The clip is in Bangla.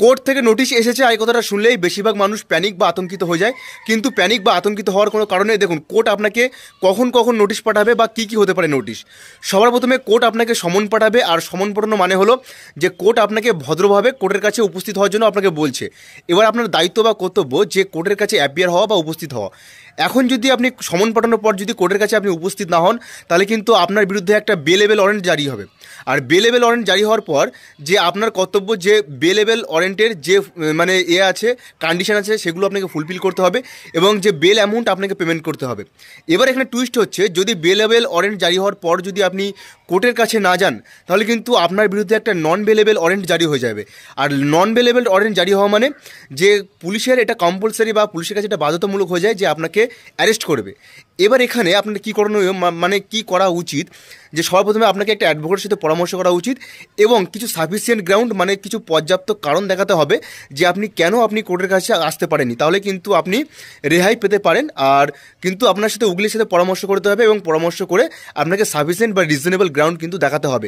কোর্ট থেকে নোটিশ এসেছে এই কথাটা শুনলেই বেশিরভাগ মানুষ প্যানিক বা আতঙ্কিত হয়ে যায়, কিন্তু প্যানিক বা আতঙ্কিত হওয়ার কোনো কারণে দেখুন কোর্ট আপনাকে কখন কখন নোটিশ পাঠাবে বা কী কী হতে পারে নোটিশ। সবার প্রথমে কোর্ট আপনাকে সমন পাঠাবে, আর সমন পাঠানো মানে হলো যে কোর্ট আপনাকে ভদ্রভাবে কোর্টের কাছে উপস্থিত হওয়ার জন্য আপনাকে বলছে। এবার আপনার দায়িত্ব বা কর্তব্য যে কোর্টের কাছে অ্যাপিয়ার হওয়া বা উপস্থিত হওয়া। এখন যদি আপনি সমন পাঠানোর পর যদি কোর্টের কাছে আপনি উপস্থিত না হন, তাহলে কিন্তু আপনার বিরুদ্ধে একটা বেলেবেল ওয়ারেন্ট জারি হবে। আর বেলেবেল ওয়ারেন্ট জারি হওয়ার পর যে আপনার কর্তব্য যে বেলেবেল ওয়ারেন্টের যে মানে আছে কন্ডিশন আছে সেগুলো আপনাকে ফুলফিল করতে হবে, এবং যে বেল অ্যামাউন্ট আপনাকে পেমেন্ট করতে হবে। এবার এখানে টুইস্ট হচ্ছে, যদি বেলেবেল ওয়ারেন্ট জারি হওয়ার পর যদি আপনি কোর্টের কাছে না যান, তাহলে কিন্তু আপনার বিরুদ্ধে একটা নন বেলেবেল ওয়ারেন্ট জারি হয়ে যাবে। আর নন বেলেবেল ওয়ারেন্ট জারি হওয়া মানে যে পুলিশের এটা কম্পালসারি বা পুলিশের কাছে এটা বাধ্যতামূলক হয়ে যায় যে আপনাকে অ্যারেস্ট করবে। এবার এখানে আপনার কী করণীয় মানে কী করা উচিত, যে সর্বপ্রথমে আপনাকে একটা অ্যাডভোকেটের সাথে পরামর্শ করা উচিত, এবং কিছু সাফিসিয়েন্ট গ্রাউন্ড মানে কিছু পর্যাপ্ত কারণ দেখাতে হবে যে আপনি কেন আপনি কোর্টের কাছে আসতে পারেননি, তাহলে কিন্তু আপনি রেহাই পেতে পারেন। আর কিন্তু আপনার সাথে উকিলের সাথে পরামর্শ করতে হবে, এবং পরামর্শ করে আপনাকে সাফিসিয়েন্ট বা রিজনেবল গ্রাউন্ড কিন্তু দেখাতে হবে।